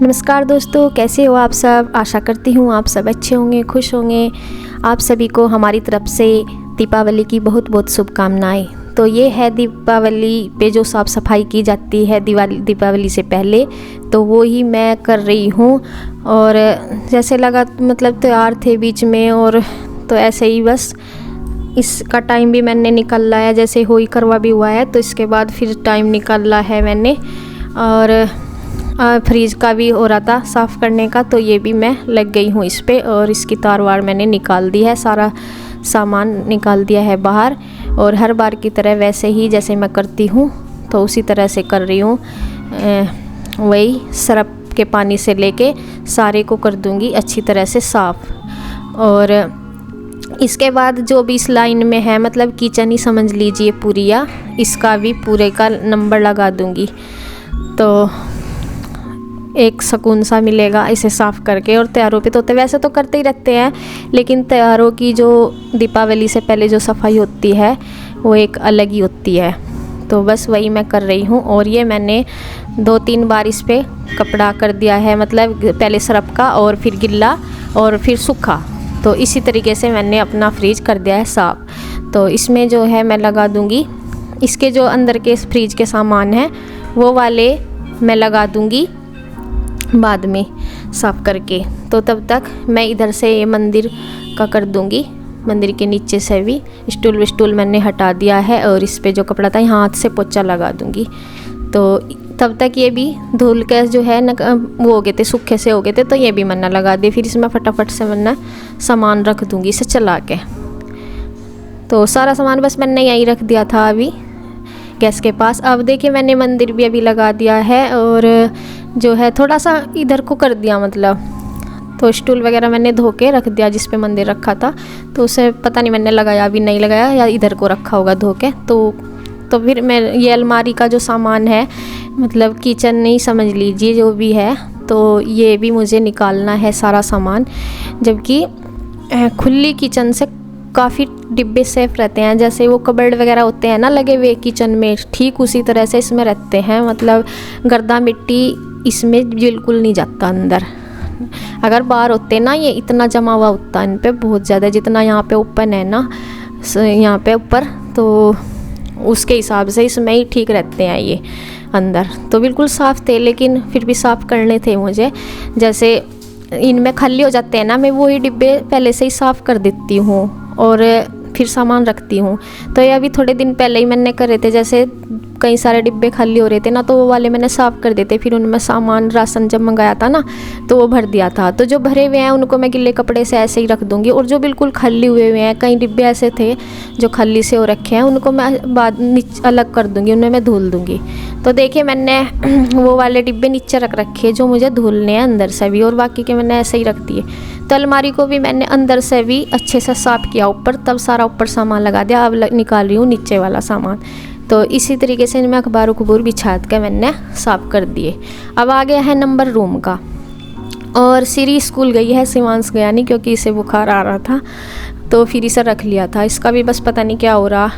नमस्कार दोस्तों, कैसे हो आप सब। आशा करती हूँ आप सब अच्छे होंगे, खुश होंगे। आप सभी को हमारी तरफ से दीपावली की बहुत बहुत शुभकामनाएं। तो ये है दीपावली पे जो साफ़ सफाई की जाती है दीपावली से पहले, तो वो ही मैं कर रही हूँ। और जैसे लगा मतलब त्यौहार थे बीच में, और तो ऐसे ही बस इसका टाइम भी मैंने निकाला है। जैसे होली करवा भी हुआ है तो इसके बाद फिर टाइम निकाला है मैंने। और फ्रिज का भी हो रहा था साफ़ करने का, तो ये भी मैं लग गई हूँ इस पे। और इसकी तार वार मैंने निकाल दी है, सारा सामान निकाल दिया है बाहर। और हर बार की तरह वैसे ही जैसे मैं करती हूँ तो उसी तरह से कर रही हूँ। वही सरफ के पानी से लेके सारे को कर दूँगी अच्छी तरह से साफ़। और इसके बाद जो भी इस लाइन में है, मतलब किचन ही समझ लीजिए पूरी, या इसका भी पूरे का नंबर लगा दूँगी, तो एक सुकून सा मिलेगा इसे साफ़ करके। और त्योहारों पे तो वैसे तो करते ही रहते हैं, लेकिन त्योहारों की जो दीपावली से पहले जो सफाई होती है वो एक अलग ही होती है। तो बस वही मैं कर रही हूँ। और ये मैंने 2-3 बार इस पे कपड़ा कर दिया है, मतलब पहले सरफ का और फिर गिल्ला और फिर सूखा। तो इसी तरीके से मैंने अपना फ्रिज कर दिया है साफ़। तो इसमें जो है मैं लगा दूँगी, इसके जो अंदर के फ्रिज के सामान हैं वो वाले मैं लगा दूँगी बाद में साफ़ करके। तो तब तक मैं इधर से ये मंदिर का कर दूँगी। मंदिर के नीचे से भी स्टूल मैंने हटा दिया है, और इस पे जो कपड़ा था यहाँ हाथ से पोछा लगा दूँगी। तो तब तक ये भी धुल के जो है न वो हो गए थे, सूखे से हो गए थे, तो ये भी मैंने लगा दिए। फिर इसमें फटाफट से मैंने सामान रख दूँगी इसे चला के। तो सारा सामान बस मैंने यहीं रख दिया था अभी गैस के पास। अब देखिए मैंने मंदिर भी अभी लगा दिया है, और जो है थोड़ा सा इधर को कर दिया, मतलब तो स्टूल वगैरह मैंने धो के रख दिया जिस पे मंदिर रखा था। तो उसे पता नहीं मैंने लगाया भी नहीं लगाया, या इधर को रखा होगा धो के। तो फिर मैं ये अलमारी का जो सामान है, मतलब किचन नहीं समझ लीजिए जो भी है, तो ये भी मुझे निकालना है सारा सामान। जबकि खुली किचन से काफ़ी डिब्बे सेफ रहते हैं, जैसे वो कबर्ड वगैरह होते हैं ना लगे हुए किचन में, ठीक उसी तरह से इसमें रहते हैं। मतलब गर्दा मिट्टी इसमें बिल्कुल नहीं जाता अंदर। अगर बाहर होते ना, ये इतना जमा हुआ होता इन पे बहुत ज़्यादा, जितना यहाँ पे ओपन है ना यहाँ पे ऊपर, तो उसके हिसाब से इसमें ही ठीक रहते हैं ये अंदर। तो बिल्कुल साफ़ थे, लेकिन फिर भी साफ़ करने थे मुझे। जैसे इनमें खाली हो जाते हैं ना, मैं वही डिब्बे पहले से ही साफ़ कर देती हूँ और फिर सामान रखती हूँ। तो ये अभी थोड़े दिन पहले ही मैंने करे थे, जैसे कई सारे डिब्बे खाली हो रहे थे ना, तो वो वाले मैंने साफ़ कर देते। फिर उनमें सामान राशन जब मंगाया था ना, तो वो भर दिया था। तो जो भरे हुए हैं उनको मैं गिले कपड़े से ऐसे ही रख दूँगी, और जो बिल्कुल खाली हुए हैं, कई डिब्बे ऐसे थे जो खाली से हो रखे हैं, उनको मैं बाद अलग कर दूँगी, उनमें मैं धुल दूँगी। तो देखिए मैंने वो वाले डिब्बे नीचे रख रखे जो मुझे धुलने हैं अंदर से भी, और बाकी के मैंने ऐसे ही रख दिए। तो अलमारी को भी मैंने अंदर से भी अच्छे से साफ़ किया ऊपर, तब सारा ऊपर सामान लगा दिया। अब निकाल रही हूँ नीचे वाला सामान। तो इसी तरीके से मैं अखबार उखबूर बिछा के मैंने साफ़ कर दिए। अब आ गया है नंबर रूम का। और सीरी स्कूल गई है, शिवांश गया नहीं क्योंकि इसे बुखार आ रहा था, तो फिर इसे रख लिया था। इसका भी बस पता नहीं क्या हो रहा,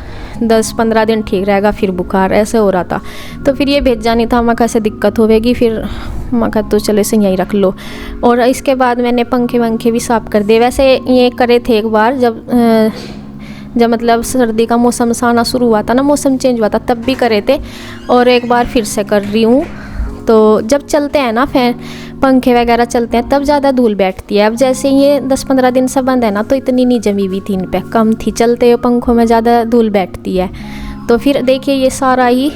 10-15 दिन ठीक रहेगा फिर बुखार ऐसे हो रहा था। तो फिर ये भेजा नहीं था, मैं कैसे दिक्कत होगी, फिर मैं कहा तो चले से यहीं रख लो। और इसके बाद मैंने पंखे वंखे भी साफ़ कर दिए। वैसे ये करे थे एक बार, जब मतलब सर्दी का मौसम आना शुरू हुआ था ना, मौसम चेंज हुआ था, तब भी करे थे। और एक बार फिर से कर रही हूँ। तो जब चलते हैं ना फैन पंखे वगैरह चलते हैं, तब ज़्यादा धूल बैठती है। अब जैसे ये 10-15 दिन से बंद है ना, तो इतनी नहीं जमी हुई थी इन पे, कम थी। चलते हुए पंखों में ज़्यादा धूल बैठती है। तो फिर देखिए ये सारा ही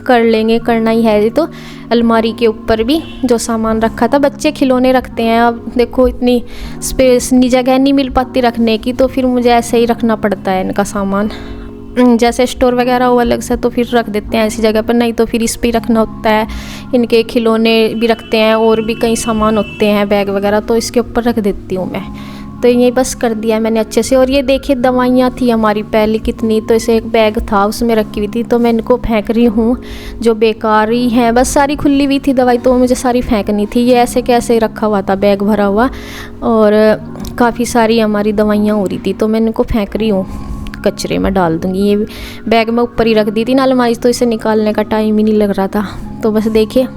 कर लेंगे, करना ही है। तो अलमारी के ऊपर भी जो सामान रखा था, बच्चे खिलौने रखते हैं, अब देखो इतनी स्पेस नहीं, जगह नहीं मिल पाती रखने की, तो फिर मुझे ऐसे ही रखना पड़ता है इनका सामान। जैसे स्टोर वगैरह हो अलग से तो फिर रख देते हैं ऐसी जगह पर, नहीं तो फिर इस पर रखना होता है। इनके खिलौने भी रखते हैं, और भी कई सामान होते हैं, बैग वगैरह, तो इसके ऊपर रख देती हूँ मैं। तो ये बस कर दिया मैंने अच्छे से। और ये देखिए दवाइयाँ थी हमारी पहले कितनी, तो इसे एक बैग था उसमें रखी हुई थी, तो मैं इनको फेंक रही हूँ जो बेकार ही हैं। बस सारी खुली हुई थी दवाई, तो मुझे सारी फेंकनी थी। ये ऐसे कैसे रखा हुआ था बैग भरा हुआ, और काफ़ी सारी हमारी दवाइयाँ हो रही थी, तो मैं इनको फेंक रही हूँ, कचरे में डाल दूँगी। ये बैग में ऊपर ही रख दी थी ना अलमारी, तो इसे निकालने का टाइम ही नहीं लग रहा था। तो बस देखिए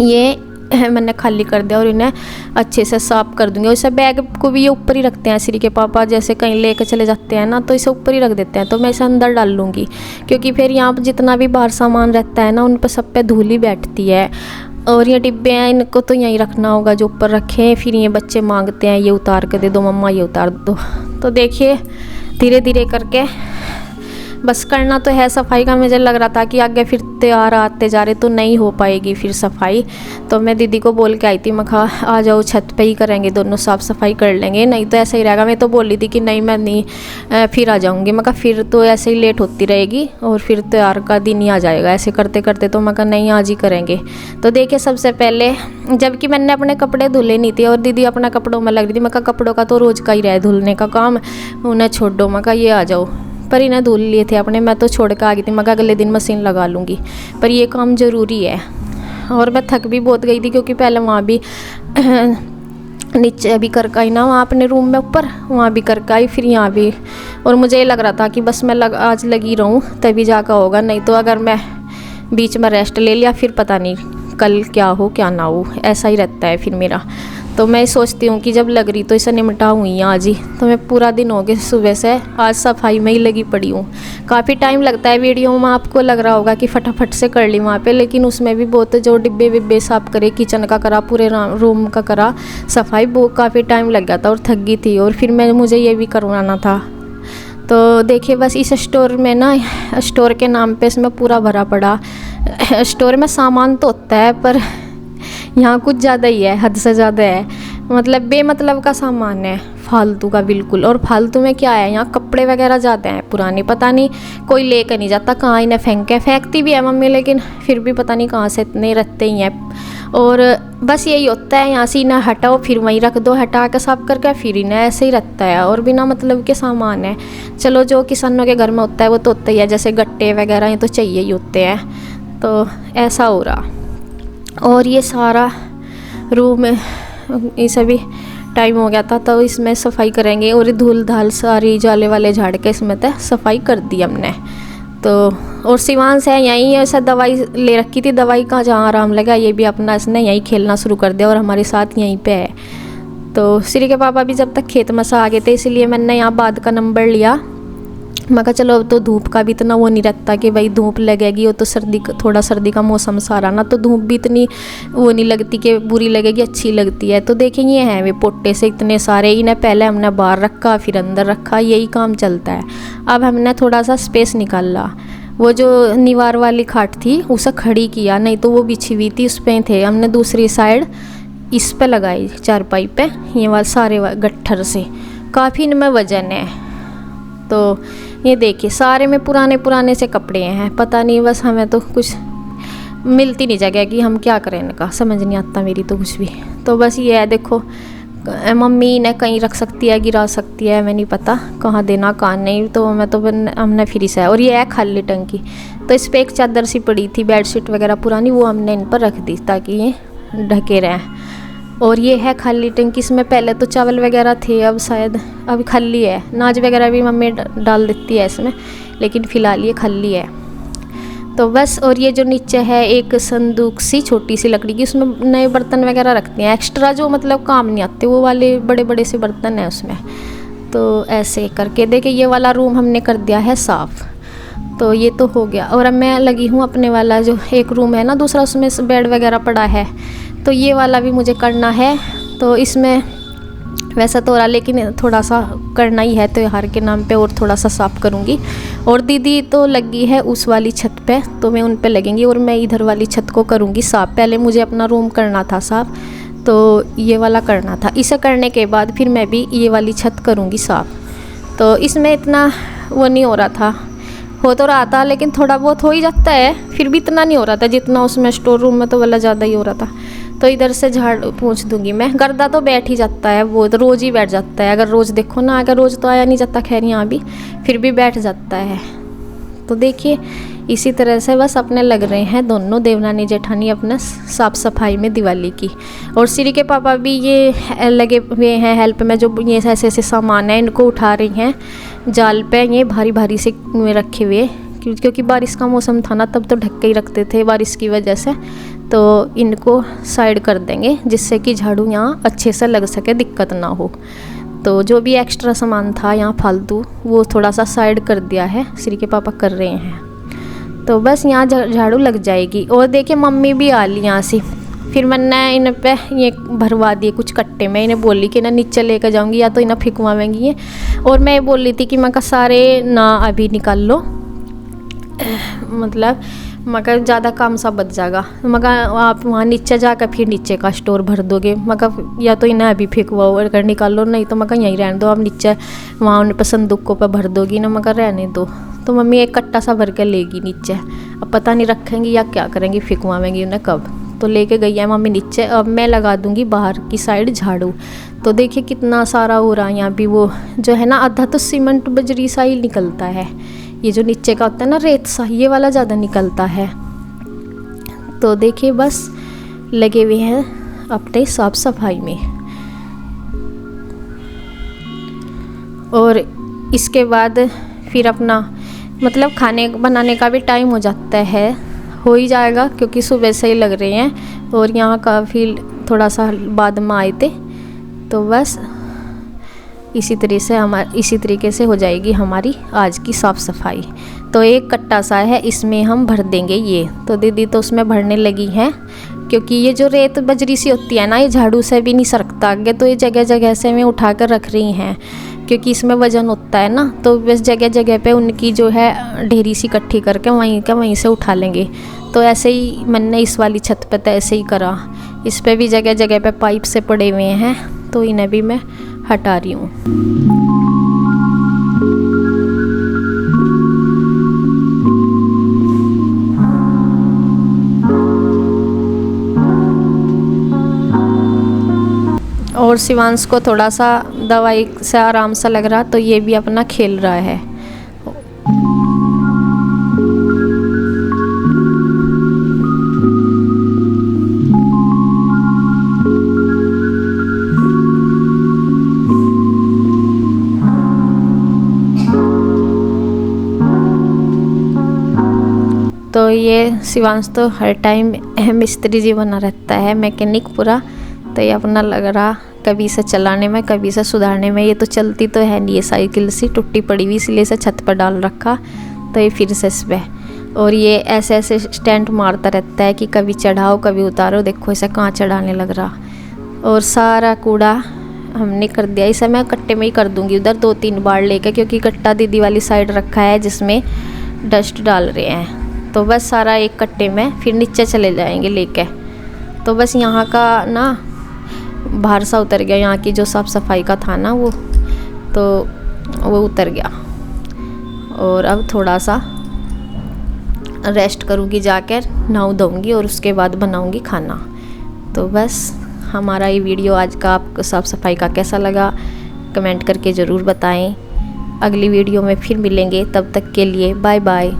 ये मैंने खाली कर दिया और इन्हें अच्छे से साफ़ कर दूँगी। वैसे बैग को भी ये ऊपर ही रखते हैं श्री के पापा, जैसे कहीं लेकर चले जाते हैं ना तो इसे ऊपर ही रख देते हैं, तो मैं इसे अंदर डाल लूँगी क्योंकि फिर यहाँ पर जितना भी बाहर सामान रहता है ना उन पर सब पे धूल ही बैठती है। और ये डिब्बे हैं इनको तो यहीं रखना होगा जो ऊपर रखे हैं, फिर ये बच्चे मांगते हैं ये उतार कर दे दो मम्मा, ये उतार दो। तो देखिए धीरे धीरे करके बस करना तो है सफाई का। मुझे लग रहा था कि आगे फिर त्योहार आते जा रहे तो नहीं हो पाएगी फिर सफाई, तो मैं दीदी को बोल के आई थी, मैं कहा आ जाओ छत पे ही करेंगे दोनों, साफ़ सफाई कर लेंगे, नहीं तो ऐसा ही रहेगा। मैं तो बोली थी कि नहीं मैं नहीं फिर आ जाऊँगी, मैं कहा फिर तो ऐसे ही लेट होती रहेगी और फिर त्योहार का दिन ही आ जाएगा ऐसे करते करते, तो मैं कहा नहीं आज ही करेंगे। तो देखिए सबसे पहले जबकि मैंने अपने कपड़े धुले नहीं थे और दीदी अपना कपड़ों में लग रही थी, मैं कहा कपड़ों का तो रोज़ का ही रहा धुलने का काम, उन्हें छोड़ दो, मैं कहा ये आ जाओ। पर इन्हें धुल लिए थे अपने, मैं तो छोड़ कर आ गई थी, मैं कहा अगले दिन मशीन लगा लूँगी, पर ये काम ज़रूरी है। और मैं थक भी बहुत गई थी क्योंकि पहले वहाँ भी नीचे भी करके आई ना, वहाँ अपने रूम में ऊपर वहाँ भी करके आई, फिर यहाँ भी। और मुझे ये लग रहा था कि बस मैं आज लगी रहूँ तभी जाकर होगा, नहीं तो अगर मैं बीच में रेस्ट ले लिया फिर पता नहीं कल क्या हो क्या ना हो, ऐसा ही रहता है फिर मेरा। तो मैं सोचती हूँ कि जब लग रही तो इसे निपटा हुई आज ही, तो मैं पूरा दिन हो गया सुबह से आज सफाई में ही लगी पड़ी हूँ। काफ़ी टाइम लगता है वीडियो में, आपको लग रहा होगा कि फटाफट से कर ली वहाँ पे, लेकिन उसमें भी बहुत जो डिब्बे विब्बे साफ करे, किचन का करा, पूरे रूम का करा सफाई, वो काफ़ी टाइम लग गया था और थक गई थी। और फिर मुझे ये भी करवाना था। तो देखिए बस इस स्टोर में ना, स्टोर के नाम पे इसमें पूरा भरा पड़ा, स्टोर में सामान तो होता है पर यहाँ कुछ ज़्यादा ही है, हद से ज़्यादा है, मतलब बेमतलब का सामान है फालतू का बिल्कुल। और फालतू में क्या है, यहाँ कपड़े वगैरह ज़्यादा हैं पुराने, पता नहीं कोई लेकर नहीं जाता, कहाँ इन्हें फेंकती भी है मम्मी, लेकिन फिर भी पता नहीं कहाँ से इतने रखते ही हैं। और बस यही होता है, यहाँ से इन्हें हटाओ फिर वहीं रख दो, हटा के साफ करके फिर इन्हें ऐसे ही रखता है। और बिना मतलब के सामान है, चलो जो किसानों के घर में होता है वो तो होता ही है, जैसे गट्टे वगैरह ये तो चाहिए ही होते हैं, तो ऐसा हो रहा। और ये सारा रूम ये सभी टाइम हो गया था तो इसमें सफाई करेंगे, और धूल धाल सारी जाले वाले झाड़ के इसमें तक सफाई कर दी हमने। तो और शिवान से यहीं ऐसा दवाई ले रखी थी, दवाई का जहाँ आराम लगा ये भी अपना इसने यहीं खेलना शुरू कर दिया और हमारे साथ यहीं पे है। तो श्री के पापा भी जब तक खेत में से आ गए थे इसलिए मैंने यहाँ बाद का नंबर लिया, मैं कहा चलो अब तो धूप का भी इतना वो नहीं रहता कि भाई धूप लगेगी, वो तो थोड़ा सर्दी का मौसम सारा ना, तो धूप भी इतनी वो नहीं लगती कि बुरी लगेगी, अच्छी लगती है। तो देखेंगे ये हैं वे पोटे से इतने सारे, इन्हें पहले हमने बाहर रखा फिर अंदर रखा, यही काम चलता है। अब हमने थोड़ा सा स्पेस निकाला, वो जो निवार वाली खाट थी उसे खड़ी किया, नहीं तो वो बिछी हुई थी उस पर थे, हमने दूसरी साइड इस पे लगाई चारपाई पे, ये वाले सारे गट्ठर से, काफ़ी इनमें वजन है। तो ये देखिए सारे में पुराने से कपड़े हैं, पता नहीं बस हमें तो कुछ मिलती नहीं जगह कि हम क्या करें, इनका समझ नहीं आता मेरी तो कुछ भी। तो बस ये है देखो, मम्मी इन्हें कहीं रख सकती है, गिरा सकती है, मैं नहीं पता कहाँ देना कहाँ नहीं, तो मैं तो हमने फ्री से है। और ये है खाली टंकी, तो इस पर एक चादर सी पड़ी थी बेडशीट वगैरह पुरानी, वो हमने इन पर रख दी ताकि ये ढके रहें। और ये है खाली टंकी, इसमें पहले तो चावल वगैरह थे, अब शायद अभी खाली है, नाज वगैरह भी मम्मी डाल देती है इसमें, लेकिन फ़िलहाल ये खाली है। तो बस, और ये जो नीचे है एक संदूक सी छोटी सी लकड़ी की, उसमें नए बर्तन वगैरह रखते हैं एक्स्ट्रा, जो मतलब काम नहीं आते, वो वाले बड़े बड़े से बर्तन हैं उसमें। तो ऐसे करके देखिए ये वाला रूम हमने कर दिया है साफ़, तो ये तो हो गया। और अब मैं लगी हूँ अपने वाला जो एक रूम है ना दूसरा, उसमें बेड वगैरह पड़ा है, तो ये वाला भी मुझे करना है। तो इसमें वैसा तो हो रहा, लेकिन थोड़ा सा करना ही है त्योहार के नाम पे, और थोड़ा सा साफ़ करूँगी। और दीदी तो लगी है उस वाली छत पे, तो मैं उन पे लगेंगी और मैं इधर वाली छत को करूँगी साफ़। पहले मुझे अपना रूम करना था साफ़, तो ये वाला करना था, इसे करने के बाद फिर मैं भी ये वाली छत करूँगी साफ़। तो इसमें इतना वो नहीं हो रहा था, हो तो रहा था लेकिन थोड़ा बहुत हो ही जाता है, फिर भी इतना नहीं हो रहा था जितना उसमें स्टोर रूम में तो वाला ज़्यादा ही हो रहा था। तो इधर से झाड़ पोंछ दूंगी मैं, गर्दा तो बैठ ही जाता है, वो तो रोज़ ही बैठ जाता है, अगर रोज़ देखो ना, अगर रोज़ तो आया नहीं जाता, खैर यहाँ भी फिर भी बैठ जाता है। तो देखिए इसी तरह से बस अपने लग रहे हैं दोनों देवरानी जेठानी अपना साफ़ सफाई में दिवाली की। और श्री के पापा भी ये लगे हुए हैं हेल्प में, जो ये ऐसे ऐसे सामान है इनको उठा रही हैं जाल पे, ये भारी भारी से रखे हुए, क्योंकि बारिश का मौसम था ना, तब तो ढक के ही रखते थे बारिश की वजह से, तो इनको साइड कर देंगे जिससे कि झाड़ू यहाँ अच्छे से लग सके, दिक्कत ना हो। तो जो भी एक्स्ट्रा सामान था यहाँ फालतू, वो थोड़ा सा साइड कर दिया है, श्री के पापा कर रहे हैं। तो बस यहाँ झाड़ू लग जाएगी। और देखिए मम्मी भी आ ली यहाँ से। फिर मैंने इन पे ये भरवा दिए कुछ कट्टे में, इन्हें बोली कि ना नीचे लेकर जाऊंगी या तो इन्हें फिकवावेंगी ये। और मैं बोल रही थी कि मैं सारे ना अभी निकाल लो, मतलब मगर ज़्यादा काम सा बच जाएगा, मगर आप वहाँ नीचे जाकर फिर नीचे का स्टोर भर दोगे, मगर या तो इन्हें अभी फेंकवाओ अगर निकाल लो, नहीं तो मगर यहीं रहने दो, आप नीचे वहाँ उन पर संदूकों पर भर दोगी ना, मगर रहने दो। तो मम्मी एक कट्टा सा भर के लेगी नीचे, अब पता नहीं रखेंगी या क्या करेंगी, फेंकवावेंगी उन्हें कब। तो लेके गई है मम्मी नीचे। अब मैं लगा दूंगी बाहर की साइड झाड़ू। तो देखिए कितना सारा हो रहा है यहाँ भी, वो जो है ना आधा तो सीमेंट बजरी सा ही निकलता है, ये जो नीचे का होता है ना रेत सा, ये वाला ज़्यादा निकलता है। तो देखिए बस लगे हुए हैं अपने साफ सफाई में। और इसके बाद फिर अपना मतलब खाने बनाने का भी टाइम हो जाता है, हो ही जाएगा क्योंकि सुबह से ही लग रहे हैं। और यहाँ काफ़ी थोड़ा सा बाद में आए थे, तो बस इसी तरीके से हो जाएगी हमारी आज की साफ़ सफाई। तो एक कट्टा सा है, इसमें हम भर देंगे ये। तो दीदी तो उसमें भरने लगी हैं, क्योंकि ये जो रेत बजरी सी होती है ना, ये झाड़ू से भी नहीं सरकता आगे, तो ये जगह जगह से मैं उठा कर रख रही हैं, क्योंकि इसमें वज़न होता है ना। तो बस जगह जगह पे उनकी जो है ढेरी सी इकट्ठी करके वहीं से उठा लेंगे। तो ऐसे ही मैंने इस वाली छत पे तो ऐसे ही करा, इस पे भी जगह जगह पे पाइप से पड़े हुए हैं, तो इन्हें भी मैं हटा रही हूँ। और शिवांश को थोड़ा सा दवाई से आराम सा लग रहा, तो ये भी अपना खेल रहा है। तो ये शिवांश तो हर टाइम मिस्त्री जी बना रहता है, मैकेनिक पूरा। तो ये अपना लग रहा कभी इसे चलाने में, कभी इसे सुधारने में। ये तो चलती तो है नहीं, ये साइकिल सी टूटी पड़ी हुई, इसलिए इसे छत पर डाल रखा। तो ये फिर से इस पर, और ये ऐसे ऐसे स्टैंड मारता रहता है कि कभी चढ़ाओ कभी उतारो। देखो इसे कहाँ चढ़ाने लग रहा। और सारा कूड़ा हमने कर दिया, इसे मैं कट्टे में ही कर दूँगी उधर 2-3 बार लेकर, क्योंकि कट्टा दीदी वाली साइड रखा है जिसमें डस्ट डाल रहे हैं। तो बस सारा एक कट्टे में फिर नीचे चले जाएंगे लेके। तो बस यहाँ का ना बाहर सा उतर गया, यहाँ की जो साफ़ सफाई का था ना वो उतर गया। और अब थोड़ा सा रेस्ट करूँगी, जाकर नहा धोऊंगी और उसके बाद बनाऊँगी खाना। तो बस हमारा ये वीडियो आज का आपको साफ़ सफाई का कैसा लगा कमेंट करके ज़रूर बताएं। अगली वीडियो में फिर मिलेंगे, तब तक के लिए बाय बाय।